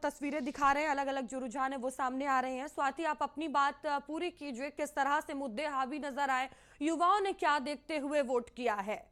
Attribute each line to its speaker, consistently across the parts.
Speaker 1: तस्वीरें दिखा रहे हैं, अलग अलग जो रुझान है वो सामने आ रहे हैं। स्वाति, आप अपनी बात पूरी कीजिए, किस तरह से मुद्दे हावी नजर आए, युवाओं ने क्या देखते हुए वोट किया है?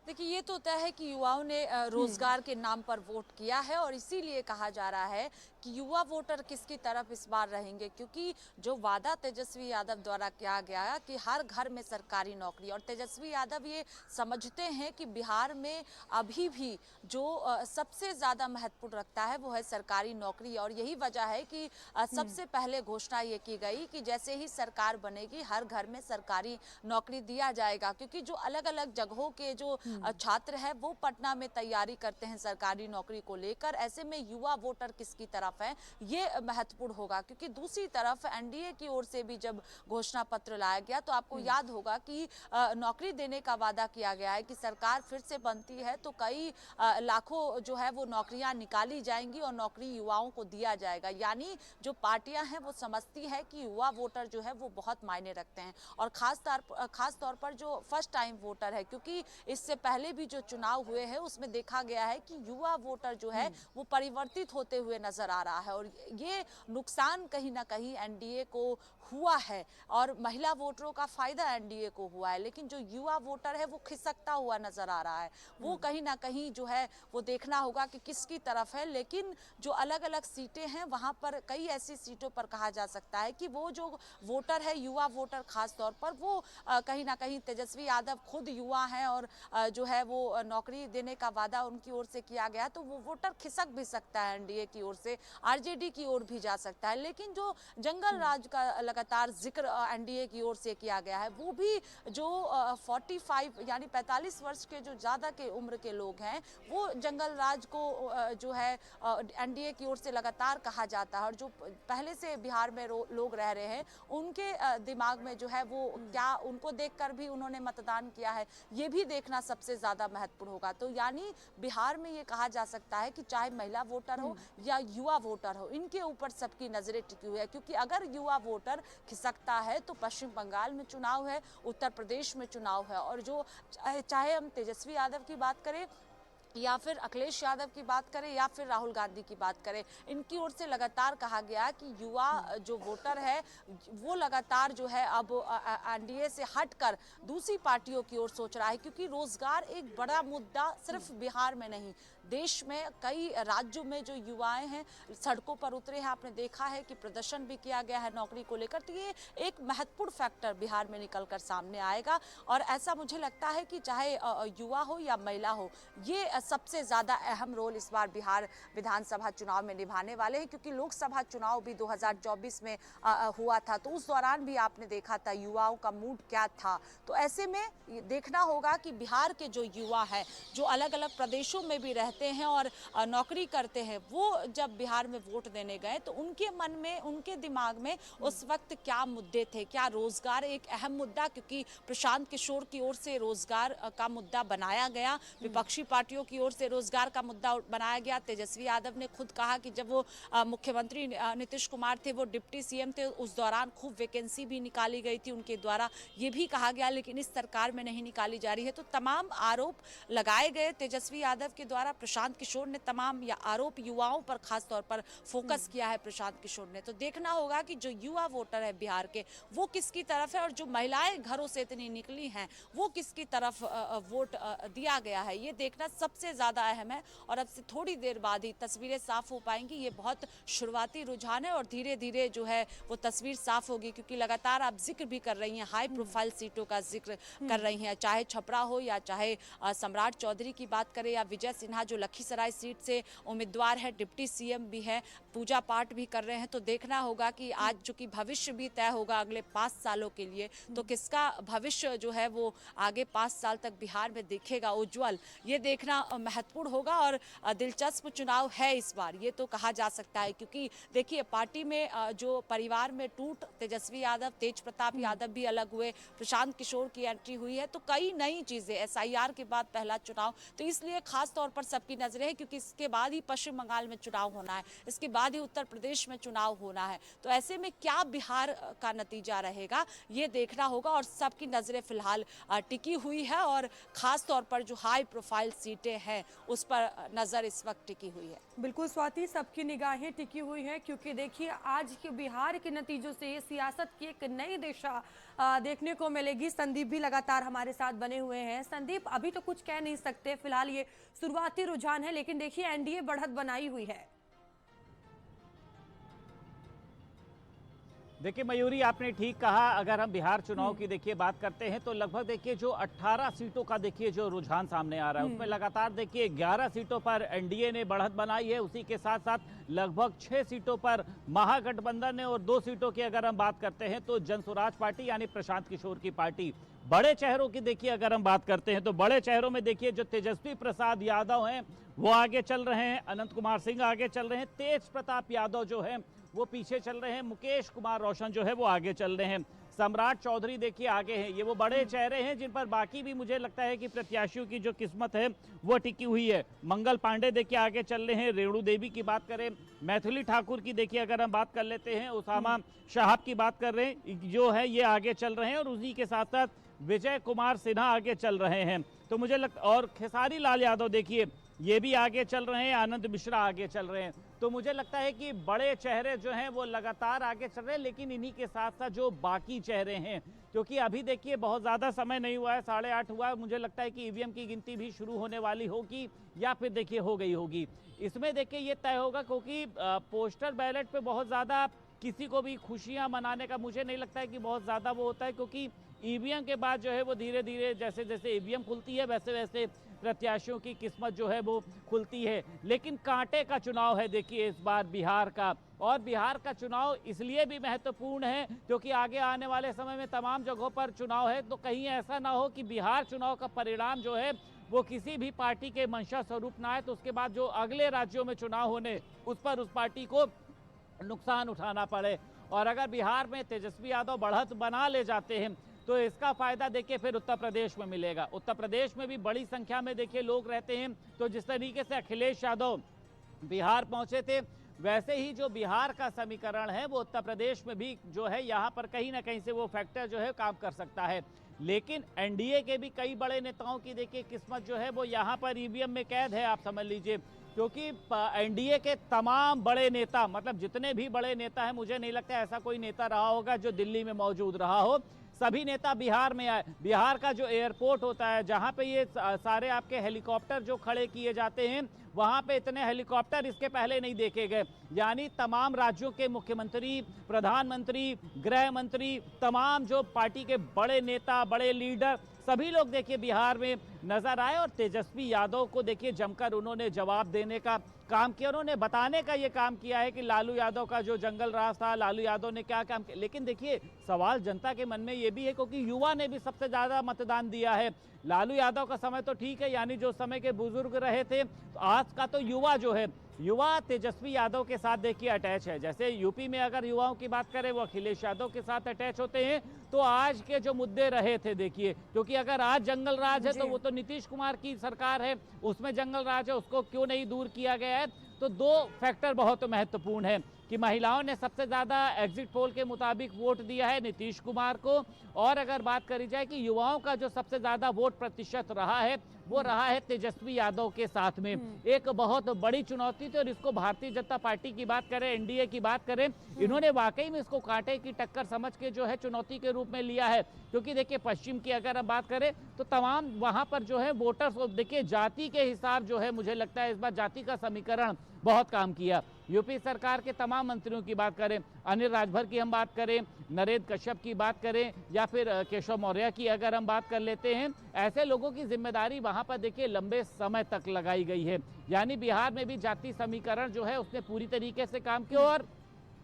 Speaker 2: देखिए, ये तो तय है कि युवाओं ने रोजगार के नाम पर वोट किया है और इसीलिए कहा जा रहा है कि युवा वोटर किसकी तरफ इस बार रहेंगे, क्योंकि जो वादा तेजस्वी यादव द्वारा किया गया कि हर घर में सरकारी नौकरी, और तेजस्वी यादव ये समझते हैं कि बिहार में अभी भी जो सबसे ज़्यादा महत्वपूर्ण रखता है वो है सरकारी नौकरी। और यही वजह है कि सबसे पहले घोषणा ये की गई कि जैसे ही सरकार बनेगी हर घर में सरकारी नौकरी दिया जाएगा, क्योंकि जो अलग अलग जगहों के जो छात्र है वो पटना में तैयारी करते हैं सरकारी नौकरी को लेकर। ऐसे में युवा वोटर किसकी तरफ है ये महत्वपूर्ण होगा, क्योंकि दूसरी तरफ एनडीए की ओर से भी जब घोषणा पत्र लाया गया तो आपको याद होगा कि नौकरी देने का वादा किया गया है कि सरकार फिर से बनती है तो कई लाखों जो है वो नौकरियां निकाली जाएंगी और नौकरी युवाओं को दिया जाएगा। यानी जो पार्टियां हैं वो समझती है कि युवा वोटर जो है वो बहुत मायने रखते हैं, और खास तौर पर जो फर्स्ट टाइम वोटर है, क्योंकि इससे पहले भी जो चुनाव हुए हैं उसमें देखा गया है कि युवा वोटर जो है वो परिवर्तित होते हुए नजर आ रहा है, और ये नुकसान कहीं ना कहीं एनडीए को हुआ है और महिला वोटरों का फायदा एनडीए को हुआ है। लेकिन जो युवा वोटर है वो खिसकता हुआ नजर आ रहा है, वो कहीं ना कहीं जो है वो देखना होगा कि किसकी तरफ है। लेकिन जो अलग अलग सीटें हैं वहां पर कई ऐसी सीटों पर कहा जा सकता है कि वो जो वोटर है, युवा वोटर खास तौर पर, वो कहीं ना कहीं तेजस्वी यादव खुद युवा हैं और जो है वो नौकरी देने का वादा उनकी ओर से किया गया, तो वो वोटर खिसक भी सकता है एनडीए की ओर से, आरजेडी की ओर भी जा सकता है। लेकिन जो जंगल राज का लगातार जिक्र एनडीए की ओर से किया गया है, वो भी जो 45 यानी 45 वर्ष के जो ज़्यादा के उम्र के लोग हैं वो जंगल राज को जो है एनडीए की ओर से लगातार कहा जाता है, और जो पहले से बिहार में लोग रह रहे हैं उनके दिमाग में जो है वो क्या, उनको देखकर भी उन्होंने मतदान किया है, ये भी देखना सबसे ज़्यादा महत्वपूर्ण होगा। तो यानी बिहार में ये कहा जा सकता है कि चाहे महिला वोटर हो या युवा वोटर हो, इनके ऊपर सबकी नज़रें टिकी हुई है, क्योंकि अगर युवा वोटर खिसकता है तो पश्चिम बंगाल में चुनाव है, उत्तर प्रदेश में चुनाव है, और जो चाहे हम तेजस्वी यादव की बात करें या फिर अखिलेश यादव की बात करें या फिर राहुल गांधी की बात करें, इनकी ओर से लगातार कहा गया कि युवा जो वोटर है वो लगातार जो है अब एनडीए से हटकर दूसरी पार्टियों की ओर सोच रहा है, क्योंकि रोजगार एक बड़ा मुद्दा सिर्फ बिहार में नहीं, देश में कई राज्यों में जो युवाएं हैं सड़कों पर उतरे हैं। आपने देखा है कि प्रदर्शन भी किया गया है नौकरी को लेकर, तो ये एक महत्वपूर्ण फैक्टर बिहार में निकल कर सामने आएगा। और ऐसा मुझे लगता है कि चाहे युवा हो या महिला हो, ये सबसे ज़्यादा अहम रोल इस बार बिहार विधानसभा चुनाव में निभाने वाले हैं, क्योंकि लोकसभा चुनाव भी 2024 में हुआ था, तो उस दौरान भी आपने देखा था युवाओं का मूड क्या था। तो ऐसे में देखना होगा कि बिहार के जो युवा हैं जो अलग अलग प्रदेशों में भी रहते हैं और नौकरी करते हैं, वो जब बिहार में वोट देने गए तो उनके मन में, उनके दिमाग में उस वक्त क्या मुद्दे थे, क्या रोजगार एक अहम मुद्दा, क्योंकि प्रशांत किशोर की ओर से रोजगार का मुद्दा बनाया गया, विपक्षी पार्टियों की ओर से रोजगार का मुद्दा बनाया गया। तेजस्वी यादव ने खुद कहा कि जब वो मुख्यमंत्री नीतीश कुमार थे, वो डिप्टी सीएम थे, उस दौरान खूब वैकेंसी भी निकाली गई थी उनके द्वारा, ये भी कहा गया, लेकिन इस सरकार में नहीं निकाली जा रही है। तो तमाम आरोप लगाए गए तेजस्वी यादव के द्वारा, प्रशांत किशोर ने तमाम आरोप युवाओं पर खास तौर पर फोकस किया है प्रशांत किशोर ने। तो देखना होगा कि जो युवा वोटर है बिहार के वो किसकी तरफ है, और जो महिलाएं घरों से इतनी निकली हैं वो किसकी तरफ वोट दिया गया है, ये देखना सबसे ज़्यादा अहम है। और अब से थोड़ी देर बाद ही तस्वीरें साफ हो पाएंगी। ये बहुत शुरुआती रुझान है और धीरे धीरे जो है वो तस्वीर साफ होगी, क्योंकि लगातार आप जिक्र भी कर रही हैं, हाई प्रोफाइल सीटों का जिक्र कर रही हैं, चाहे छपरा हो या चाहे सम्राट चौधरी की बात करें या विजय सिन्हा जो लखीसराय सीट से उम्मीदवार है, डिप्टी सीएम भी है, पूजा पाठ भी कर रहे हैं। तो देखना होगा कि आज चूंकि भविष्य भी तय होगा अगले 5 सालों के लिए, तो किसका भविष्य जो है वो आगे 5 साल तक बिहार में दिखेगा उज्जवल, ये देखना महत्वपूर्ण होगा और दिलचस्प चुनाव है इस बार, ये तो कहा जा सकता है। क्योंकि देखिए पार्टी में जो परिवार में टूट, तेजस्वी यादव, तेज प्रताप यादव भी अलग हुए, प्रशांत किशोर की एंट्री हुई है, तो कई नई चीजें, SIR के बाद पहला चुनाव, तो इसलिए खास तौर पर सबकी नजरें हैं। क्योंकि इसके बाद ही पश्चिम बंगाल में चुनाव होना है, इसके बाद ही उत्तर प्रदेश में चुनाव होना है, तो ऐसे में क्या बिहार का नतीजा रहेगा ये देखना होगा। और सबकी नजरें फिलहाल टिकी हुई है और खास तौर पर जो हाई प्रोफाइल सीटें हैं उस पर नजर इस वक्त टिकी हुई है।
Speaker 1: बिल्कुल स्वाति, सबकी निगाहें टिकी हुई हैं क्योंकि देखिए आज के बिहार के नतीजों से ये सियासत की एक नई दिशा देखने को मिलेगी। संदीप भी लगातार हमारे साथ बने हुए हैं। संदीप, अभी तो कुछ कह नहीं सकते, फिलहाल ये शुरुआती रुझान है, लेकिन देखिए एनडीए बढ़त बनाई हुई है।
Speaker 3: देखिए मयूरी, आपने ठीक कहा। अगर हम बिहार चुनाव की देखिए बात करते हैं तो लगभग देखिए जो 18 सीटों का देखिए जो रुझान सामने आ रहा है उसमें लगातार देखिए 11 सीटों पर एनडीए ने बढ़त बनाई है। उसी के साथ साथ लगभग 6 सीटों पर महागठबंधन ने, और 2 सीटों की अगर हम बात करते हैं तो जन स्वराज पार्टी यानी प्रशांत किशोर की पार्टी। बड़े चेहरों की देखिए अगर हम बात करते हैं तो बड़े चेहरों में देखिए जो तेजस्वी प्रसाद यादव हैं वो आगे चल रहे हैं, अनंत कुमार सिंह आगे चल रहे हैं, तेज प्रताप यादव जो है वो पीछे चल रहे हैं, मुकेश कुमार रोशन जो है वो आगे चल रहे हैं, सम्राट चौधरी देखिए आगे हैं। ये वो बड़े चेहरे हैं जिन पर बाकी भी मुझे लगता है कि प्रत्याशियों की जो किस्मत है वो टिकी हुई है। मंगल पांडे देखिए आगे चल रहे हैं, रेणु देवी की बात करें, मैथिली ठाकुर की देखिए अगर हम बात कर लेते हैं, उसामा शाहब की बात कर रहे हैं जो है ये आगे चल रहे हैं, और उसी के साथ साथ विजय कुमार सिन्हा आगे चल रहे हैं। तो मुझे लगता, और खेसारी लाल यादव देखिए ये भी आगे चल रहे हैं, आनंद मिश्रा आगे चल रहे हैं। तो मुझे लगता है कि बड़े चेहरे जो हैं वो लगातार आगे चल रहे हैं, लेकिन इन्हीं के साथ साथ जो बाकी चेहरे हैं, क्योंकि अभी देखिए बहुत ज़्यादा समय नहीं हुआ है, 8:30 हुआ है, मुझे लगता है कि ईवीएम की गिनती भी शुरू होने वाली होगी या फिर देखिए हो गई होगी। इसमें देखिए ये तय होगा, क्योंकि पोस्टर बैलेट पे बहुत ज़्यादा किसी को भी खुशियाँ मनाने का मुझे नहीं लगता है कि बहुत ज़्यादा वो होता है, क्योंकि ईवीएम के बाद जो है वो धीरे धीरे जैसे जैसे ईवीएम खुलती है वैसे वैसे प्रत्याशियों की किस्मत जो है वो खुलती है। लेकिन कांटे का चुनाव है देखिए इस बार बिहार का, और बिहार का चुनाव इसलिए भी महत्वपूर्ण है क्योंकि आगे आने वाले समय में तमाम जगहों पर चुनाव है, तो कहीं ऐसा ना हो कि बिहार चुनाव का परिणाम जो है वो किसी भी पार्टी के मंशा स्वरूप ना आए, तो उसके बाद जो अगले राज्यों में चुनाव होने उस पर उस पार्टी को नुकसान उठाना पड़े। और अगर बिहार में तेजस्वी यादव बढ़त बना ले जाते हैं तो इसका फायदा देखिए फिर उत्तर प्रदेश में मिलेगा। उत्तर प्रदेश में भी बड़ी संख्या में देखिए लोग रहते हैं, तो जिस तरीके से अखिलेश यादव बिहार पहुंचे थे वैसे ही जो बिहार का समीकरण है वो उत्तर प्रदेश में भी जो है यहाँ पर कहीं ना कहीं से वो फैक्टर जो है काम कर सकता है। लेकिन एनडीए के भी कई बड़े नेताओं की देखिए किस्मत जो है वो यहाँ पर ईवीएम में कैद है, आप समझ लीजिए, क्योंकि एनडीए के तमाम बड़े नेता, मतलब जितने भी बड़े नेता हैं, मुझे नहीं लगता ऐसा कोई नेता रहा होगा जो दिल्ली में मौजूद रहा हो, सभी नेता बिहार में आए। बिहार का जो एयरपोर्ट होता है जहां पे ये सारे आपके हेलीकॉप्टर जो खड़े किए जाते हैं, वहां पे इतने हेलीकॉप्टर इसके पहले नहीं देखे गए। यानी तमाम राज्यों के मुख्यमंत्री, प्रधानमंत्री, गृह मंत्री, तमाम जो पार्टी के बड़े नेता, बड़े लीडर, सभी लोग देखिए बिहार में नजर आए, और तेजस्वी यादव को देखिए जमकर उन्होंने जवाब देने का काम किया, उन्होंने बताने का ये काम किया है कि लालू यादव का जो जंगल राज था, लालू यादव ने क्या काम किया। लेकिन देखिए सवाल जनता के मन में ये भी है, क्योंकि युवा ने भी सबसे ज्यादा मतदान दिया है। लालू यादव का समय तो ठीक है, यानी जो समय के बुजुर्ग रहे थे, तो आज का तो युवा जो है, युवा तेजस्वी यादव के साथ देखिए अटैच है। जैसे यूपी में अगर युवाओं की बात करें वो अखिलेश यादव के साथ अटैच होते हैं, तो आज के जो मुद्दे रहे थे देखिए, क्योंकि अगर आज जंगल राज है तो वो तो नीतीश कुमार की सरकार है, उसमें जंगल राज है, उसको क्यों नहीं दूर किया गया है। तो 2 फैक्टर बहुत महत्वपूर्ण है कि महिलाओं ने सबसे ज़्यादा एग्जिट पोल के मुताबिक वोट दिया है नीतीश कुमार को, और अगर बात करी जाए कि युवाओं का जो सबसे ज़्यादा वोट प्रतिशत रहा है वो रहा है तेजस्वी यादव के साथ में। एक बहुत बड़ी चुनौती थी, और इसको भारतीय जनता पार्टी की बात करें, एनडीए की बात करें, इन्होंने वाकई में इसको कांटे की टक्कर समझ के जो है चुनौती के रूप में लिया है। क्योंकि देखिए पश्चिम की अगर हम बात करें तो तमाम वहाँ पर जो है वोटर्स, देखिए जाति के हिसाब जो है, मुझे लगता है इस बार जाति का समीकरण बहुत काम किया। यूपी सरकार के तमाम मंत्रियों की बात करें, अनिल राजभर की हम बात करें, नरेंद्र कश्यप की बात करें, या फिर केशव मौर्य की अगर हम बात कर लेते हैं, ऐसे लोगों की जिम्मेदारी वहां पर देखिए लंबे समय तक लगाई गई है। यानी बिहार में भी जाति समीकरण जो है उसने पूरी तरीके से काम किया, और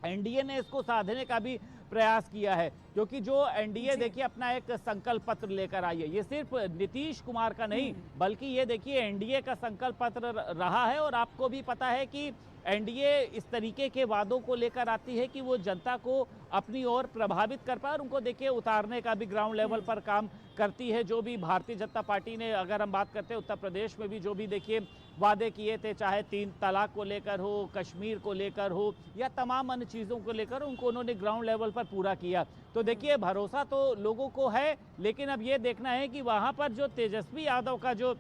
Speaker 3: एनडीए ने इसको साधने का भी प्रयास किया है, क्योंकि जो एनडीए देखिए अपना एक संकल्प पत्र लेकर आई है, ये सिर्फ नीतीश कुमार का नहीं बल्कि ये देखिए एनडीए का संकल्प पत्र रहा है। और आपको भी पता है कि एनडीए इस तरीके के वादों को लेकर आती है कि वो जनता को अपनी ओर प्रभावित कर पाए और उनको देखिए उतारने का भी ग्राउंड लेवल पर काम करती है। जो भी भारतीय जनता पार्टी ने, अगर हम बात करते हैं उत्तर प्रदेश में भी जो भी देखिए वादे किए थे, चाहे 3 तलाक को लेकर हो, कश्मीर को लेकर हो या तमाम अन्य चीज़ों को लेकर, उनको उन्होंने ग्राउंड लेवल पर पूरा किया। तो देखिए भरोसा तो लोगों को है, लेकिन अब ये देखना है कि वहाँ पर जो तेजस्वी यादव का जो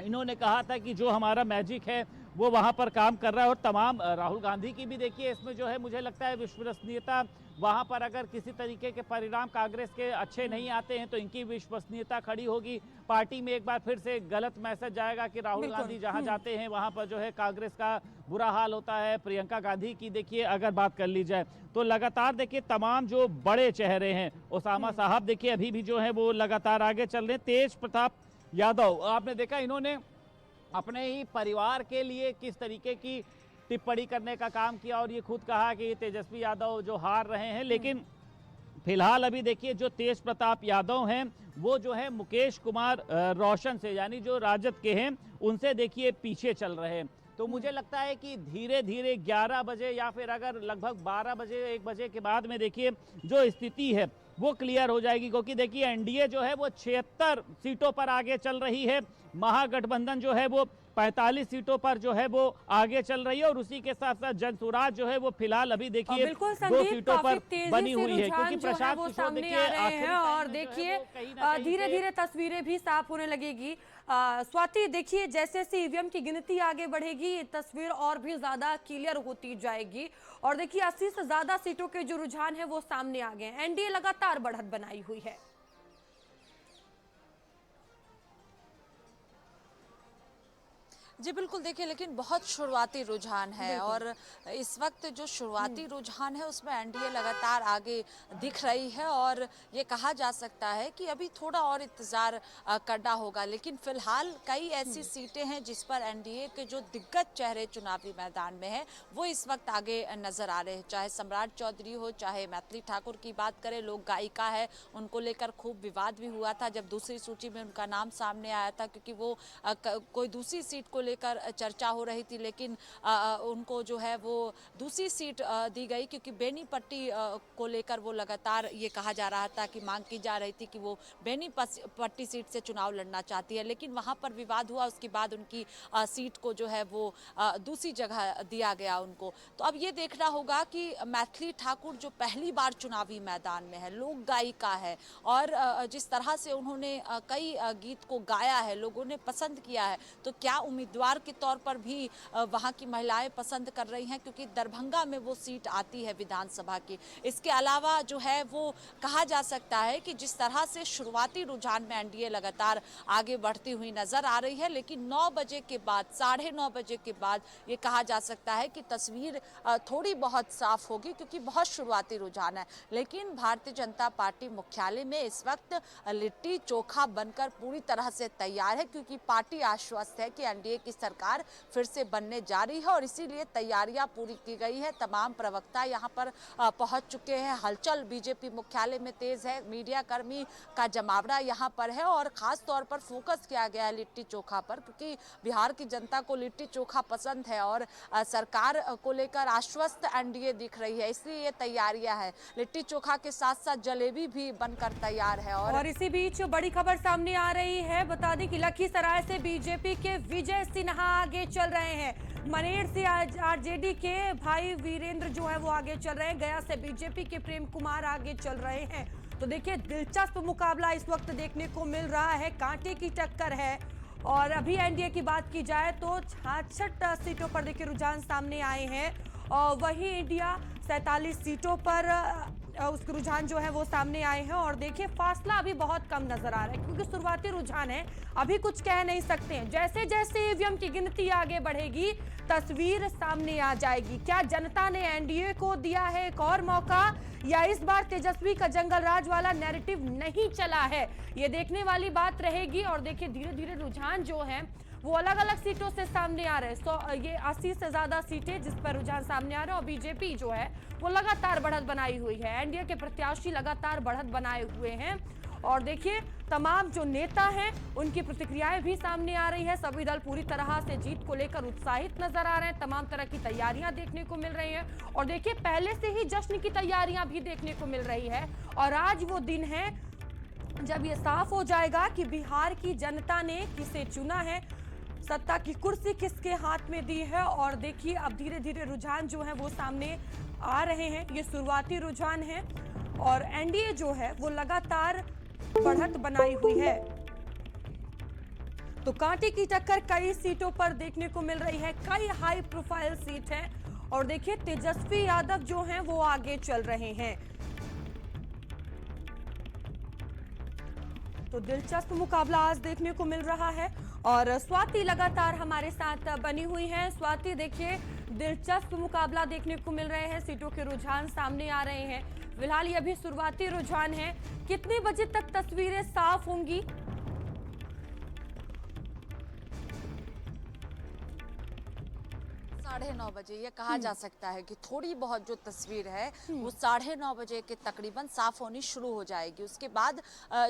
Speaker 3: इन्होंने कहा था कि जो हमारा मैजिक है वो वहाँ पर काम कर रहा है। और तमाम राहुल गांधी की भी देखिए इसमें जो है मुझे लगता है विश्वसनीयता, वहाँ पर अगर किसी तरीके के परिणाम कांग्रेस के अच्छे नहीं आते हैं तो इनकी विश्वसनीयता खड़ी होगी। पार्टी में एक बार फिर से गलत मैसेज जाएगा कि राहुल गांधी जहाँ जाते हैं वहाँ पर जो है कांग्रेस का बुरा हाल होता है। प्रियंका गांधी की देखिए अगर बात कर ली जाए तो लगातार देखिए तमाम जो बड़े चेहरे हैं, ओसामा साहब देखिए अभी भी जो है वो लगातार आगे चल रहे हैं। तेज प्रताप यादव आपने देखा इन्होंने अपने ही परिवार के लिए किस तरीके की टिप्पणी करने का काम किया और ये खुद कहा कि तेजस्वी यादव जो हार रहे हैं, लेकिन फिलहाल अभी देखिए जो तेज प्रताप यादव हैं वो जो है मुकेश कुमार रोशन से, यानी जो राजद के हैं, उनसे देखिए पीछे चल रहे हैं। तो मुझे लगता है कि धीरे धीरे 11 बजे या फिर अगर लगभग 12 बजे 1 बजे के बाद में देखिए जो स्थिति है वो क्लियर हो जाएगी, क्योंकि देखिए एनडीए जो है वो 76 सीटों पर आगे चल रही है, महागठबंधन जो है वो 45 सीटों पर जो है वो आगे चल रही है और उसी के साथ साथ जनसुराज जो है वो फिलहाल अभी देखिए 2 सीटों पर बनी हुई है, क्योंकि प्रशांत किशोर
Speaker 1: सामने आ रहे हैं। और देखिए धीरे धीरे तस्वीरें भी साफ होने लगेगी। स्वाति देखिए जैसे जैसे ईवीएम की गिनती आगे बढ़ेगी ये तस्वीर और भी ज्यादा क्लियर होती जाएगी। और देखिए 80 से ज्यादा सीटों के जो रुझान है वो सामने आ गए हैं। एनडीए लगातार बढ़त बनाई हुई है।
Speaker 2: जी बिल्कुल, देखिए लेकिन बहुत शुरुआती रुझान है और इस वक्त जो शुरुआती रुझान है उसमें एनडीए लगातार आगे दिख रही है और ये कहा जा सकता है कि अभी थोड़ा और इंतज़ार करना होगा। लेकिन फिलहाल कई ऐसी सीटें हैं जिस पर एनडीए के जो दिग्गज चेहरे चुनावी मैदान में है वो इस वक्त आगे नज़र आ रहे हैं, चाहे सम्राट चौधरी हो, चाहे मैथिली ठाकुर की बात करें, लोक गायिका है, उनको लेकर खूब विवाद भी हुआ था जब दूसरी सूची में उनका नाम सामने आया था, क्योंकि वो कोई दूसरी सीट को लेकर चर्चा हो रही थी, लेकिन उनको जो है वो दूसरी सीट दी गई, क्योंकि बेनी पट्टी को लेकर वो लगातार ये कहा जा रहा था कि मांग की जा रही थी कि वो बेनी पट्टी सीट से चुनाव लड़ना चाहती है, लेकिन वहां पर विवाद हुआ। उसके बाद उनकी सीट को जो है वो दूसरी जगह दिया गया उनको। तो अब ये देखना होगा कि मैथिली ठाकुर जो पहली बार चुनावी मैदान में है, लोक गायिका है और जिस तरह से उन्होंने कई गीत को गाया है, लोगों ने पसंद किया है, तो क्या उम्मीदवार के तौर पर भी वहां की महिलाएं पसंद कर रही हैं, क्योंकि दरभंगा में वो सीट आती है विधानसभा की। इसके अलावा जो है वो कहा जा सकता है कि जिस तरह से शुरुआती रुझान में एनडीए लगातार आगे बढ़ती हुई नजर आ रही है, लेकिन 9 बजे के बाद, 9:30 बजे के बाद ये कहा जा सकता है कि तस्वीर थोड़ी बहुत साफ होगी, क्योंकि बहुत शुरुआती रुझान है। लेकिन भारतीय जनता पार्टी मुख्यालय में इस वक्त लिट्टी चोखा बनकर पूरी तरह से तैयार है, क्योंकि पार्टी आश्वस्त है कि एनडीए की सरकार फिर से बनने जा रही है और इसीलिए तैयारियां पूरी की गई है। तमाम प्रवक्ता यहां पर पहुंच चुके हैं। हलचल बीजेपी मुख्यालय में तेज है, मीडिया कर्मी का जमावड़ा यहां पर है और खास तौर पर फोकस किया गया है लिट्टी चोखा पर, क्योंकि बिहार की जनता को लिट्टी चोखा पसंद है और सरकार को लेकर आश्वस्त एनडीए दिख रही है, इसलिए ये तैयारियां है। लिट्टी चोखा के साथ साथ जलेबी भी बनकर तैयार है।
Speaker 1: और इसी बीच बड़ी खबर सामने आ रही है, बता दें कि लखीसराय से बीजेपी के विजय सिन्हा आगे चल रहे हैं। मनेर से आरजेडी के भाई वीरेंद्र जो है वो आगे चल रहे हैं। गया से बीजेपी के प्रेम कुमार आगे चल रहे हैं। तो देखिए दिलचस्प मुकाबला इस वक्त देखने को मिल रहा है, कांटे की टक्कर है। और अभी एनडीए की बात की जाए तो 66 सीटों पर देखिए रुझान सामने आए हैं और वही इंडिया 47 सीटों पर उसके रुझान जो है वो सामने आए हैं। और देखिए फासला अभी बहुत कम नजर आ रहा है, क्योंकि शुरुआती रुझान है, अभी कुछ कह नहीं सकते हैं। जैसे जैसे ईवीएम की गिनती आगे बढ़ेगी तस्वीर सामने आ जाएगी। क्या जनता ने एनडीए को दिया है एक और मौका, या इस बार तेजस्वी का जंगल राज वाला नैरेटिव नहीं चला है, ये देखने वाली बात रहेगी। और देखिए धीरे धीरे रुझान जो है वो अलग अलग सीटों से सामने आ रहे हैं। ये 80 से ज्यादा सीटें जिस पर रुझान सामने आ रहा है, और बीजेपी जो है वो लगातार बढ़त बनाई हुई है। एनडीए के प्रत्याशी लगातार बढ़त बनाए हुए हैं, और देखिए तमाम जो नेता हैं उनकी प्रतिक्रियाएं भी सामने आ रही है। सभी दल पूरी तरह से जीत को लेकर उत्साहित नजर आ रहे हैं। तमाम तरह की तैयारियां देखने को मिल रही हैं, और देखिए पहले से ही जश्न की तैयारियां भी देखने को मिल रही है। और आज वो दिन है जब ये साफ हो जाएगा कि बिहार की जनता ने किसे चुना है, सत्ता की कुर्सी किसके हाथ में दी है। और देखिए अब धीरे धीरे रुझान जो है वो सामने आ रहे हैं। ये शुरुआती रुझान है, और एनडीए जो है वो लगातार बढ़त बनाई हुई है। तो कांटे की टक्कर कई सीटों पर देखने को मिल रही है, कई हाई प्रोफाइल सीट है। और देखिए तेजस्वी यादव जो हैं वो आगे चल रहे हैं। तो दिलचस्प मुकाबला आज देखने को मिल रहा है, और स्वाति लगातार हमारे साथ बनी हुई है। स्वाति देखिए दिलचस्प मुकाबला देखने को मिल रहे हैं, सीटों के रुझान सामने आ रहे हैं। फिलहाल ये अभी शुरुआती रुझान है, कितने बजे तक तस्वीरें साफ होंगी?
Speaker 2: 9:30 बजे ये कहा जा सकता है कि थोड़ी बहुत जो तस्वीर है वो 9:30 बजे के तकरीबन साफ होनी शुरू हो जाएगी। उसके बाद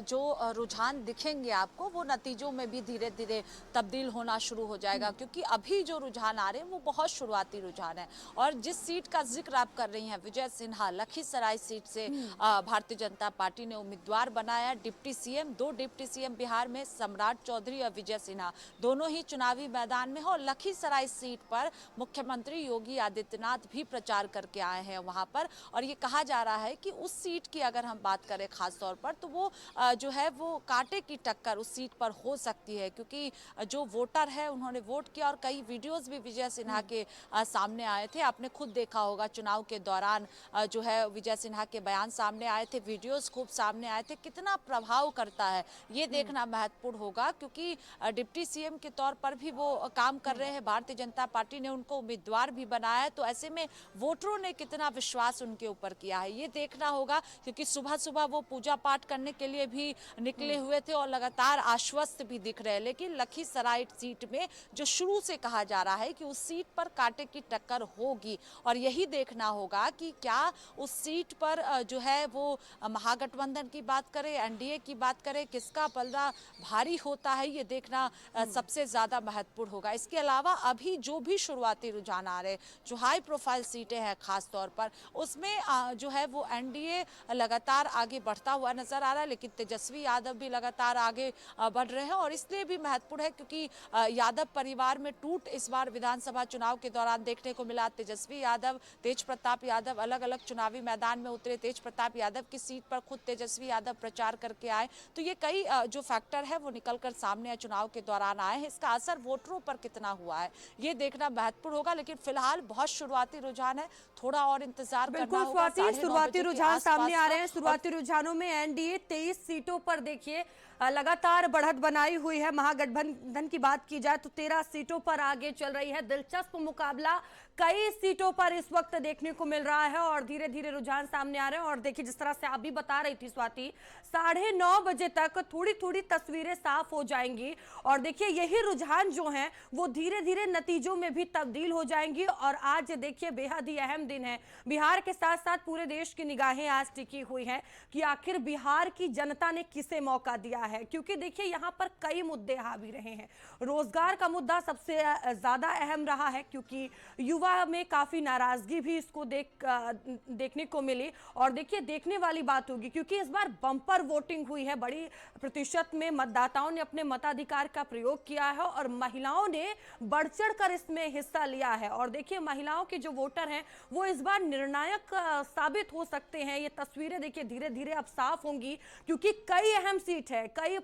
Speaker 2: जो रुझान दिखेंगे आपको वो नतीजों में भी धीरे धीरे तब्दील होना शुरू हो जाएगा, क्योंकि अभी जो रुझान आ रहे हैं वो बहुत शुरुआती रुझान है। और जिस सीट का जिक्र आप कर रही हैं, विजय सिन्हा, लखीसराय सीट से भारतीय जनता पार्टी ने उम्मीदवार बनाया। Deputy CM, 2 deputy CM Bihar में, सम्राट चौधरी और विजय सिन्हा दोनों ही चुनावी मैदान में हैं। और लखीसराय सीट पर मुख्यमंत्री योगी आदित्यनाथ भी प्रचार करके आए हैं वहां पर। और ये कहा जा रहा है कि उस सीट की अगर हम बात करें खास तौर पर, तो वो जो है वो कांटे की टक्कर उस सीट पर हो सकती है, क्योंकि जो वोटर है उन्होंने वोट किया। और कई वीडियोस भी विजय सिन्हा के सामने आए थे, आपने खुद देखा होगा चुनाव के दौरान जो है विजय सिन्हा के बयान सामने आए थे, वीडियोस खूब सामने आए थे। कितना प्रभाव करता है ये देखना महत्वपूर्ण होगा, क्योंकि डिप्टी सीएम के तौर पर भी वो काम कर रहे हैं, भारतीय जनता पार्टी ने उनको उम्मीदवार भी बनाया है। तो ऐसे में वोटरों ने कितना विश्वास उनके ऊपर किया है ये देखना होगा, क्योंकि सुबह सुबह वो पूजा पाठ करने के लिए भी निकले हुए थे और लगातार आश्वस्त भी दिख रहे हैं। लेकिन लखीसराय सीट में जो शुरू से कहा जा रहा है कि उस सीट पर कांटे की टक्कर होगी, और यही देखना होगा कि क्या उस सीट पर जो है वो महागठबंधन की बात करें, एनडीए की बात करें, किसका पलड़ा भारी होता है ये देखना सबसे ज्यादा महत्वपूर्ण होगा। इसके अलावा अभी जो भी शुरुआती रुझान आ रहे, जो हाई प्रोफाइल सीटें हैं खास तौर पर, उसमें जो है वो एनडीए लगातार आगे बढ़ता हुआ नजर आ रहा है, लेकिन तेजस्वी यादव भी लगातार आगे बढ़ रहे हैं। और इसलिए भी महत्वपूर्ण है क्योंकि यादव परिवार में टूट इस बार विधानसभा चुनाव के दौरान देखने को मिला। तेजस्वी यादव, तेज प्रताप यादव अलग अलग चुनावी मैदान में उतरे। तेज प्रताप यादव की सीट पर खुद तेजस्वी यादव प्रचार करके आए। तो ये कई जो फैक्टर है वो निकलकर सामने चुनाव के दौरान आए हैं। इसका असर वोटरों पर कितना हुआ है ये देखना महत्वपूर्ण होगा, लेकिन फिलहाल बहुत शुरुआती रुझान है, थोड़ा और इंतजार करना होगा।
Speaker 1: शुरुआती रुझान सामने आ रहे हैं। शुरुआती रुझानों में एनडीए 23 सीटों पर देखिए लगातार बढ़त बनाई हुई है। महागठबंधन की बात की जाए तो 13 सीटों पर आगे चल रही है। दिलचस्प मुकाबला कई सीटों पर इस वक्त देखने को मिल रहा है, और धीरे धीरे रुझान सामने आ रहे हैं। और देखिए जिस तरह से आप भी बता रही थी स्वाति, 9:30 बजे तक थोड़ी थोड़ी तस्वीरें साफ हो जाएंगी, और देखिए यही रुझान जो हैं वो धीरे धीरे नतीजों में भी तब्दील हो जाएंगी। और आज देखिए बेहद ही अहम दिन है। बिहार के साथ साथ पूरे देश की निगाहें आज टिकी हुई हैं कि आखिर बिहार की जनता ने किसे मौका दिया है, क्योंकि देखिए यहाँ पर कई मुद्दे हावी रहे हैं। रोजगार का मुद्दा सबसे ज्यादा अहम रहा है, क्योंकि युवा में काफी नाराजगी भी इसको देखने को मिली। और देखिए देखने वाली बात होगी, क्योंकि इस बार बम्पर वोटिंग हुई है, बड़ी प्रतिशत में मतदाताओं ने अपने मताधिकार का प्रयोग किया है, और महिलाओं ने बढ़ चढ़ कर इसमें हिस्सा लिया है। और देखिए महिलाओं के जो वोटर हैं वो इस बार निर्णायक साबित हो सकते हैं। ये तस्वीरें देखिए धीरे धीरे अब साफ होंगी, क्योंकि कई अहम सीट है, कई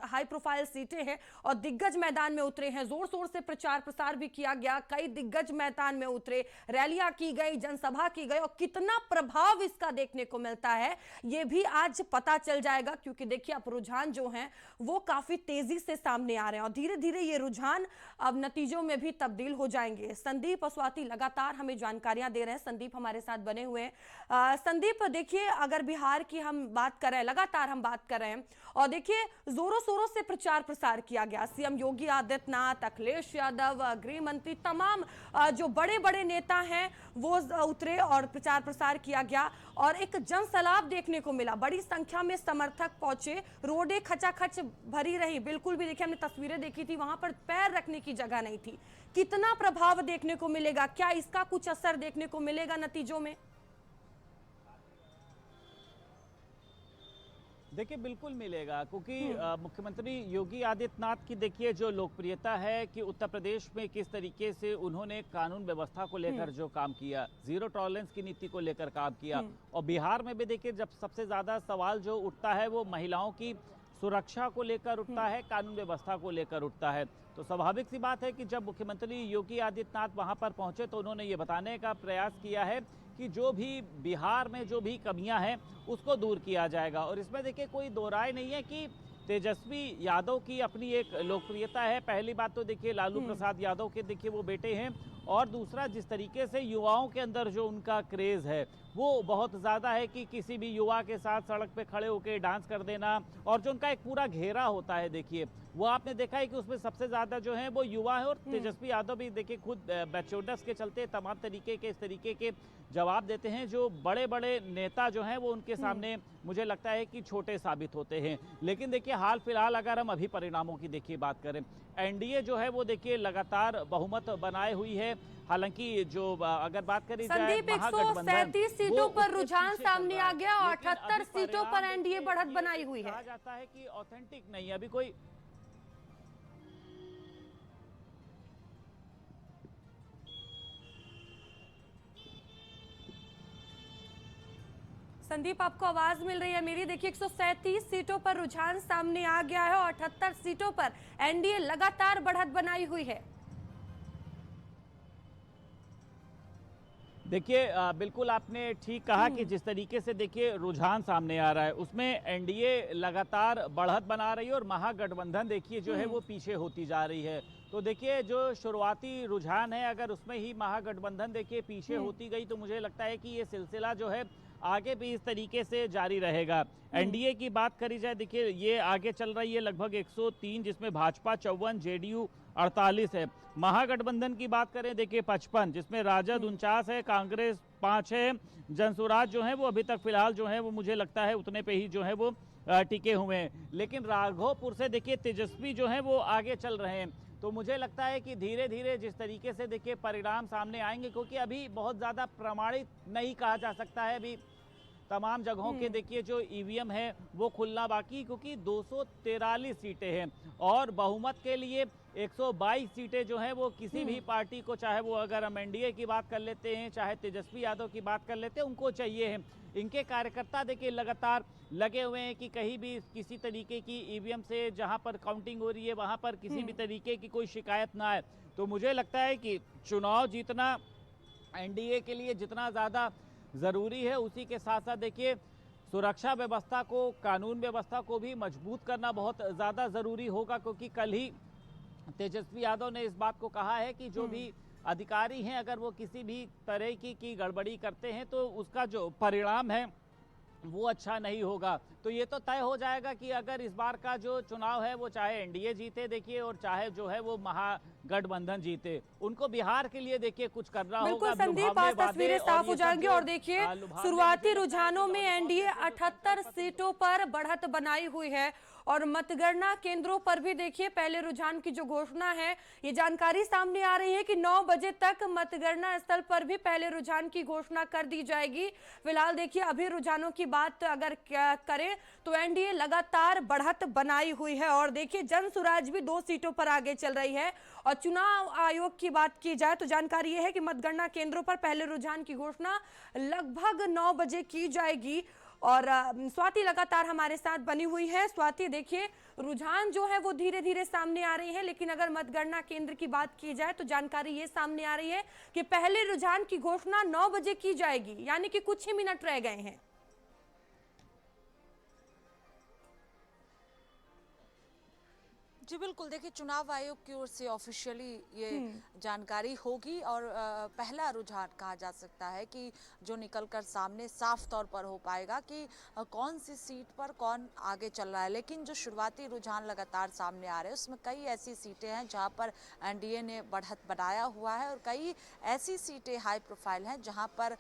Speaker 1: हाई प्रोफाइल सीटें हैं, और दिग्गज मैदान में उतरे हैं। जोर शोर से प्रचार प्रसार भी किया गया, कई दिग्गज मैदान में उतरे, रैलियां की गई, जनसभा की गई, और कितना प्रभाव इसका देखने को मिलता है ये भी आज पता चल जाएगा। क्योंकि देखिए अब रुझान जो हैं वो काफी तेजी से सामने आ रहे हैं, और धीरे धीरे ये रुझान अब नतीजों में भी तब्दील हो जाएंगे। संदीप और स्वाति लगातार हमें जानकारियां दे रहे हैं। संदीप हमारे साथ बने हुए हैं। संदीप देखिए अगर बिहार की हम बात कर रहे हैं, लगातार हम बात कर रहे हैं, और देखिए जोरों शोरों से प्रचार प्रसार किया गया। सीएम योगी आदित्यनाथ, अखिलेश यादव, गृह मंत्री, तमाम जो बड़े बड़े नेता हैं वो उतरे और प्रचार प्रसार किया गया और एक जनसैलाब देखने को मिला। बड़ी संख्या में समर्थक पहुंचे, रोडें खचाखच भरी रही। बिल्कुल भी देखिए, हमने तस्वीरें देखी थी, वहां पर पैर रखने की जगह नहीं थी। कितना प्रभाव देखने को मिलेगा, क्या इसका कुछ असर देखने को मिलेगा नतीजों में?
Speaker 3: देखिए बिल्कुल मिलेगा, क्योंकि मुख्यमंत्री योगी आदित्यनाथ की देखिए जो लोकप्रियता है कि उत्तर प्रदेश में किस तरीके से उन्होंने कानून व्यवस्था को लेकर जो काम किया, जीरो टॉलरेंस की नीति को लेकर काम किया, और बिहार में भी देखिए जब सबसे ज्यादा सवाल जो उठता है वो महिलाओं की सुरक्षा को लेकर उठता है, कानून व्यवस्था को लेकर उठता है। तो स्वाभाविक सी बात है कि जब मुख्यमंत्री योगी आदित्यनाथ वहां पर पहुंचे तो उन्होंने ये बताने का प्रयास किया है कि जो भी बिहार में जो भी कमियां हैं उसको दूर किया जाएगा। और इसमें देखिए कोई दो राय नहीं है कि तेजस्वी यादव की अपनी एक लोकप्रियता है। पहली बात तो देखिए लालू प्रसाद यादव के देखिए वो बेटे हैं, और दूसरा जिस तरीके से युवाओं के अंदर जो उनका क्रेज है वो बहुत ज़्यादा है कि किसी भी युवा के साथ सड़क पे खड़े होकर डांस कर देना, और जो उनका एक पूरा घेरा होता है देखिए वो आपने देखा है कि उसमें सबसे ज़्यादा जो है वो युवा है। और तेजस्वी यादव भी देखिए खुद बैचोडस के चलते तमाम तरीके के इस तरीके के जवाब देते हैं जो बड़े बड़े नेता जो हैं वो उनके सामने मुझे लगता है कि छोटे साबित होते हैं। लेकिन देखिए हाल फिलहाल अगर हम अभी परिणामों की देखिए बात करें, एनडीए जो है वो देखिए लगातार बहुमत बनाए हुई है। हालांकि जो अगर बात करी जाए
Speaker 1: संदीप, 137 सीटों पर रुझान सामने आ गया और 78 सीटों पर एनडीए बढ़त बनाई हुई है।
Speaker 3: कहा जाता है कि ऑथेंटिक नहीं है अभी कोई।
Speaker 1: संदीप, आपको आवाज मिल रही है मेरी? देखिए 137 सीटों पर रुझान सामने आ गया है और 78 सीटों पर एनडीए लगातार बढ़त बनाई हुई है।
Speaker 3: देखिए बिल्कुल आपने ठीक कहा कि जिस तरीके से देखिए रुझान सामने आ रहा है उसमें एनडीए लगातार बढ़त बना रही है और महागठबंधन देखिए जो है वो पीछे होती जा रही है। तो देखिए जो शुरुआती रुझान है अगर उसमें ही महागठबंधन देखिए पीछे होती गई तो मुझे लगता है कि ये सिलसिला जो है आगे भी इस तरीके से जारी रहेगा। एनडीए की बात करी जाए देखिए ये आगे चल रही है लगभग 103, जिसमें भाजपा 54, जेडीयू 48 है। महागठबंधन की बात करें देखिए 55, जिसमें राजद 49 है, कांग्रेस 5 है, जनसुराज जो है वो अभी तक फिलहाल जो है वो मुझे लगता है उतने पे ही जो है वो टिके हुए हैं। लेकिन राघोपुर से देखिए तेजस्वी जो है वो आगे चल रहे हैं। तो मुझे लगता है कि धीरे धीरे जिस तरीके से देखिए परिणाम सामने आएंगे, क्योंकि अभी बहुत ज़्यादा प्रमाणित नहीं कहा जा सकता है, अभी तमाम जगहों के देखिए जो ईवीएम है वो खुलना बाकी, क्योंकि 243 सीटें हैं और बहुमत के लिए 122 सीटें जो हैं वो किसी भी पार्टी को, चाहे वो अगर हम एनडीए की बात कर लेते हैं चाहे तेजस्वी यादव की बात कर लेते हैं, उनको चाहिए है। इनके कार्यकर्ता देखिए लगातार लगे हुए हैं कि कहीं भी किसी तरीके की ईवीएम से जहां पर काउंटिंग हो रही है वहां पर किसी भी तरीके की कोई शिकायत ना आए। तो मुझे लगता है कि चुनाव जीतना एनडीए के लिए जितना ज़्यादा ज़रूरी है उसी के साथ साथ देखिए सुरक्षा व्यवस्था को, कानून व्यवस्था को भी मजबूत करना बहुत ज़्यादा ज़रूरी होगा, क्योंकि कल ही तेजस्वी यादव ने इस बात को कहा है कि जो भी अधिकारी हैं अगर वो किसी भी तरह की गड़बड़ी करते हैं तो उसका जो परिणाम है वो अच्छा नहीं होगा। तो ये तो तय हो जाएगा कि अगर इस बार का जो चुनाव है वो चाहे एनडीए जीते देखिए और चाहे जो है वो महागठबंधन जीते, उनको बिहार के लिए देखिए कुछ करना होगा।
Speaker 1: बिल्कुल संदीप, आज तस्वीरें साफ हो जाएंगी और देखिए शुरुआती रुझानों में एनडीए 78 सीटों पर बढ़त बनाई हुई है और मतगणना केंद्रों पर भी देखिए पहले रुझान की जो घोषणा है, ये जानकारी सामने आ रही है कि 9 बजे तक मतगणना स्थल पर भी पहले रुझान की घोषणा कर दी जाएगी। फिलहाल देखिए अभी रुझानों की बात अगर करें तो एनडीए लगातार बढ़त बनाई हुई है और देखिए जनसुराज भी 2 सीटों पर आगे चल रही है। और चुनाव आयोग की बात की जाए तो जानकारी यह है कि मतगणना केंद्रों पर पहले रुझान की घोषणा लगभग 9 बजे की जाएगी। और स्वाति लगातार हमारे साथ बनी हुई है। स्वाति, देखिए रुझान जो है वो धीरे धीरे सामने आ रही है, लेकिन अगर मतगणना केंद्र की बात की जाए तो जानकारी ये सामने आ रही है कि पहले रुझान की घोषणा 9 बजे की जाएगी, यानी कि कुछ ही मिनट रह गए हैं।
Speaker 2: जी बिल्कुल, देखिए चुनाव आयोग की ओर से ऑफिशियली ये जानकारी होगी और पहला रुझान कहा जा सकता है कि जो निकलकर सामने साफ तौर पर हो पाएगा कि कौन सी सीट पर कौन आगे चल रहा है। लेकिन जो शुरुआती रुझान लगातार सामने आ रहे हैं उसमें कई ऐसी सीटें हैं जहां पर एनडीए ने बढ़त बनाया हुआ है और कई ऐसी सीटें हाई प्रोफाइल हैं जहां पर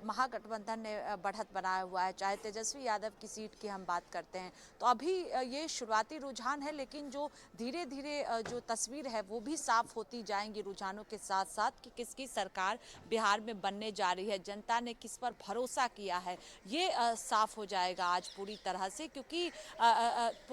Speaker 2: महागठबंधन ने बढ़त बनाया हुआ है। चाहे तेजस्वी यादव की सीट की हम बात करते हैं तो अभी ये शुरुआती रुझान है, लेकिन जो धीरे धीरे जो तस्वीर है वो भी साफ होती जाएंगी रुझानों के साथ साथ कि किसकी सरकार बिहार में बनने जा रही है, जनता ने किस पर भरोसा किया है, ये साफ हो जाएगा आज पूरी तरह से। क्योंकि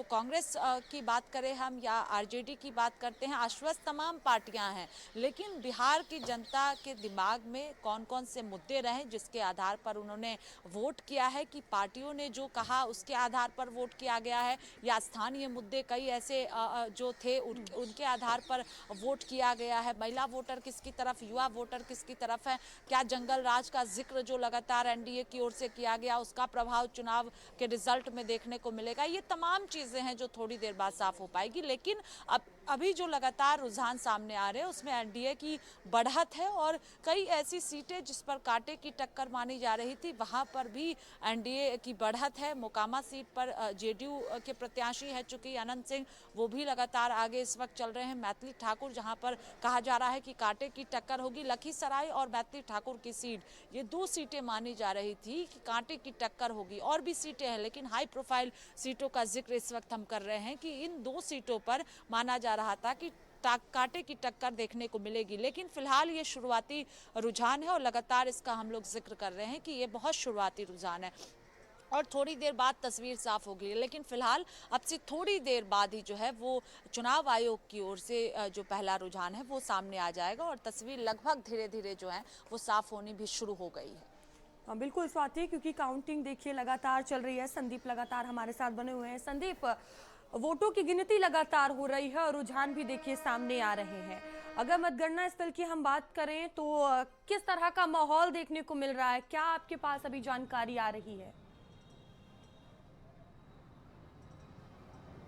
Speaker 2: कांग्रेस की बात करें हम या आरजेडी की बात करते हैं, आश्वस्त तमाम पार्टियां हैं, लेकिन बिहार की जनता के दिमाग में कौन कौन से मुद्दे रहे जिसके आधार पर उन्होंने वोट किया है, कि पार्टियों ने जो कहा उसके आधार पर वोट किया गया है या स्थानीय मुद्दे कई ऐसे जो थे उनके आधार पर वोट किया गया है। महिला वोटर किसकी तरफ, युवा वोटर किसकी तरफ है, क्या जंगल राज का जिक्र जो लगातार एनडीए की ओर से किया गया उसका प्रभाव चुनाव के रिजल्ट में देखने को मिलेगा। ये तमाम चीजें हैं जो थोड़ी देर बाद साफ हो पाएगी। लेकिन अभी जो लगातार रुझान सामने आ रहे हैं उसमें एनडीए की बढ़त है और कई ऐसी सीटें जिस पर कांटे की टक्कर मानी जा रही थी वहां पर भी एनडीए की बढ़त है। मोकामा सीट पर जेडीयू के प्रत्याशी है चूंकि अनंत सिंह, वो भी लगातार आगे इस वक्त चल रहे हैं। मैथिली ठाकुर जहां पर कहा जा रहा है कि कांटे की टक्कर होगी, लखीसराय और मैथिली ठाकुर की सीट, ये दो सीटें मानी जा रही थी कि कांटे की टक्कर होगी। और भी सीटें हैं लेकिन हाई प्रोफाइल सीटों का जिक्र इस वक्त हम कर रहे हैं कि इन दो सीटों पर माना जा रहा था कि कांटे की टक्कर देखने को मिलेगी। लेकिन फिलहाल ये शुरुआती रुझान है और लगातार इसका हम लोग जिक्र कर रहे हैं कि ये बहुत शुरुआती रुझान है और थोड़ी देर बाद तस्वीर साफ होगी। लेकिन फिलहाल अब से थोड़ी देर बाद ही जो है वो चुनाव आयोग की ओर से जो पहला रुझान है वो सामने आ जाएगा और तस्वीर लगभग धीरे धीरे जो है वो साफ होनी भी शुरू हो गई है।
Speaker 1: हाँ बिल्कुल स्वाति, क्योंकि काउंटिंग देखिए लगातार चल रही है। संदीप लगातार हमारे साथ बने हुए हैं। संदीप, वोटों की गिनती लगातार हो रही है और रुझान भी देखिए सामने आ रहे हैं। अगर मतगणना स्थल की हम बात करें तो किस तरह का माहौल देखने को मिल रहा है, क्या आपके पास अभी जानकारी आ रही है?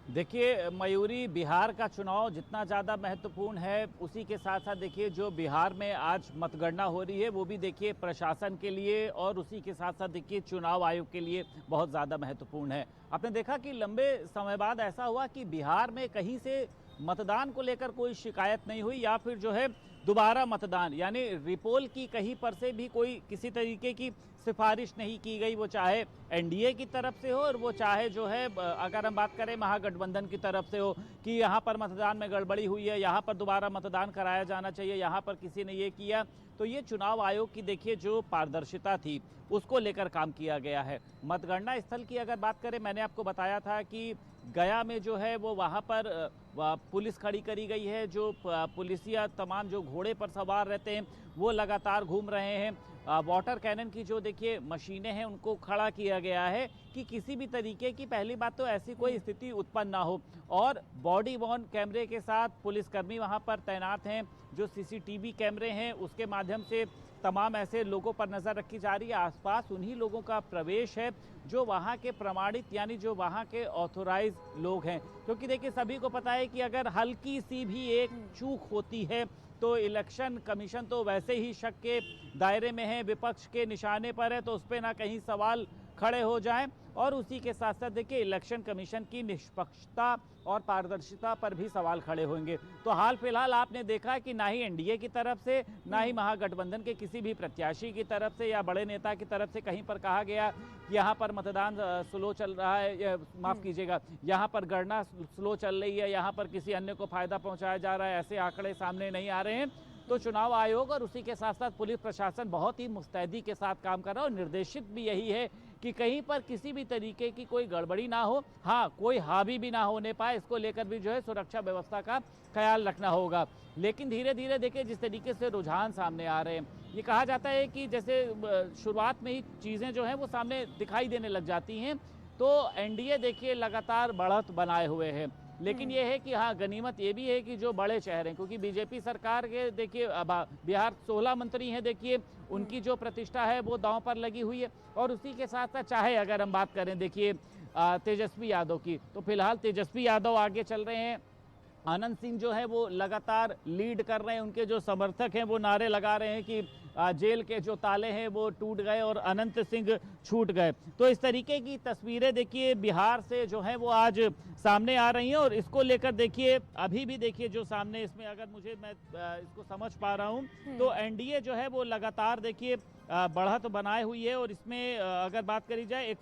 Speaker 3: देखिए मयूरी, बिहार का चुनाव जितना ज़्यादा महत्वपूर्ण है उसी के साथ साथ देखिए जो बिहार में आज मतगणना हो रही है वो भी देखिए प्रशासन के लिए और उसी के साथ साथ देखिए चुनाव आयोग के लिए बहुत ज़्यादा महत्वपूर्ण है। आपने देखा कि लंबे समय बाद ऐसा हुआ कि बिहार में कहीं से मतदान को लेकर कोई शिकायत नहीं हुई या फिर जो है दोबारा मतदान यानी रिपोल की कहीं पर से भी कोई किसी तरीके की सिफारिश नहीं की गई, वो चाहे एनडीए की तरफ से हो और वो चाहे जो है अगर हम बात करें महागठबंधन की तरफ से हो कि यहाँ पर मतदान में गड़बड़ी हुई है, यहाँ पर दोबारा मतदान कराया जाना चाहिए, यहाँ पर किसी ने ये किया। तो ये चुनाव आयोग की देखिए जो पारदर्शिता थी उसको लेकर काम किया गया है। मतगणना स्थल की अगर बात करें, मैंने आपको बताया था कि गया में जो है वो वहाँ पर पुलिस खड़ी करी गई है, जो पुलिसिया तमाम जो घोड़े पर सवार रहते हैं वो लगातार घूम रहे हैं। वाटर कैनन की जो देखिए मशीनें हैं उनको खड़ा किया गया है कि किसी भी तरीके की पहली बात तो ऐसी कोई स्थिति उत्पन्न ना हो। और बॉडी वॉर्न कैमरे के साथ पुलिसकर्मी वहां पर तैनात हैं, जो सीसीटीवी कैमरे हैं उसके माध्यम से तमाम ऐसे लोगों पर नज़र रखी जा रही है। आसपास उन्हीं लोगों का प्रवेश है जो वहाँ के प्रमाणित यानी जो वहाँ के ऑथोराइज लोग हैं, क्योंकि देखिए सभी को पता है कि अगर हल्की सी भी एक चूक होती है तो इलेक्शन कमीशन तो वैसे ही शक के दायरे में है, विपक्ष के निशाने पर है, तो उस पर ना कहीं सवाल खड़े हो जाएं और उसी के साथ साथ देखिए इलेक्शन कमीशन की निष्पक्षता और पारदर्शिता पर भी सवाल खड़े होंगे। तो हाल फिलहाल आपने देखा कि ना ही एनडीए की तरफ से ना ही महागठबंधन के किसी भी प्रत्याशी की तरफ से या बड़े नेता की तरफ से कहीं पर कहा गया कि यहाँ पर मतदान स्लो चल रहा है, माफ कीजिएगा यहाँ पर गणना स्लो चल रही है, यहाँ पर किसी अन्य को फायदा पहुँचाया जा रहा है, ऐसे आंकड़े सामने नहीं आ रहे हैं। तो चुनाव आयोग और उसी के साथ साथ पुलिस प्रशासन बहुत ही मुस्तैदी के साथ काम कर रहा है और निर्देशित भी यही है कि कहीं पर किसी भी तरीके की कोई गड़बड़ी ना हो, हाँ कोई हावी भी ना होने पाए, इसको लेकर भी जो है सुरक्षा व्यवस्था का ख्याल रखना होगा। लेकिन धीरे धीरे देखिए जिस तरीके से रुझान सामने आ रहे हैं, ये कहा जाता है कि जैसे शुरुआत में ही चीज़ें जो हैं वो सामने दिखाई देने लग जाती हैं। तो एनडीए देखिए लगातार बढ़त बनाए हुए है, लेकिन ये है कि हाँ गनीमत ये भी है कि जो बड़े शहर हैं, क्योंकि बीजेपी सरकार के देखिए बिहार 16 मंत्री हैं, देखिए उनकी जो प्रतिष्ठा है वो दांव पर लगी हुई है। और उसी के साथ साथ चाहे अगर हम बात करें देखिए तेजस्वी यादव की, तो फिलहाल तेजस्वी यादव आगे चल रहे हैं आनंद सिंह जो है वो लगातार लीड कर रहे हैं। उनके जो समर्थक हैं वो नारे लगा रहे हैं कि जेल के जो ताले हैं वो टूट गए और अनंत सिंह छूट गए। तो इस तरीके की तस्वीरें देखिए बिहार से जो है वो आज सामने आ रही हैं। और इसको लेकर देखिए अभी भी देखिए जो सामने इसमें अगर मैं इसको समझ पा रहा हूँ तो एनडीए जो है वो लगातार देखिए बढ़त बनाए हुई है। और इसमें अगर बात करी जाए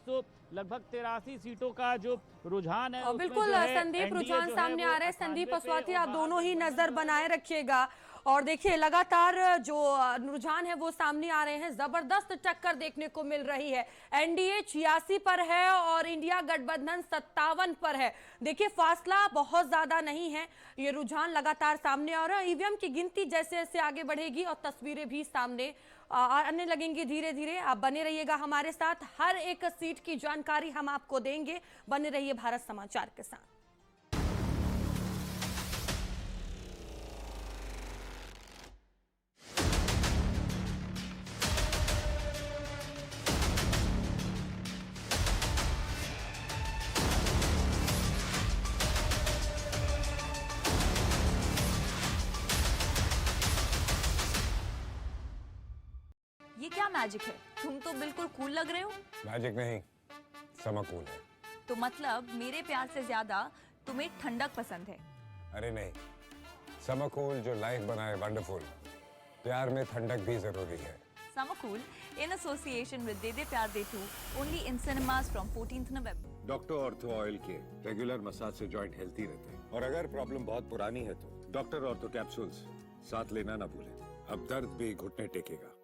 Speaker 3: लगभग 83 सीटों का जो रुझान है,
Speaker 1: बिल्कुल संदीप, रुझान सामने आ रहा है। संदीप असवाती, आप दोनों ही नजर बनाए रखिएगा और देखिए लगातार जो रुझान है वो सामने आ रहे हैं। जबरदस्त टक्कर देखने को मिल रही है। एनडीए 86 पर है और इंडिया गठबंधन 57 पर है। देखिए फासला बहुत ज्यादा नहीं है। ये रुझान लगातार सामने आ रहा है। ईवीएम की गिनती जैसे जैसे आगे बढ़ेगी और तस्वीरें भी सामने आने लगेंगी धीरे धीरे। आप बने रहिएगा हमारे साथ, हर एक सीट की जानकारी हम आपको देंगे। बने रहिए भारत समाचार के साथ।
Speaker 4: ये क्या मैजिक है? तुम तो बिल्कुल कूल लग रहे हो।
Speaker 5: मैजिक नहीं, समकूल है।
Speaker 4: तो मतलब मेरे प्यार से ज्यादा तुम्हें ठंडक पसंद है।
Speaker 5: अरे नहीं, समकूल जो लाइफ बनाए वंडरफुल। प्यार में ठंडक भी जरूरी है।
Speaker 4: समकूल in association with De De Pyaar De two, only in cinemas from 14th November।
Speaker 5: Doctor ortho oil के रेगुलर मसाज से जॉइंट हेल्थी रहते हैं। और अगर प्रॉब्लम बहुत पुरानी है तो डॉक्टर ऑर्थो कैप्सूल्स साथ लेना ना भूलें। अब दर्द भी घुटने टेकेगा।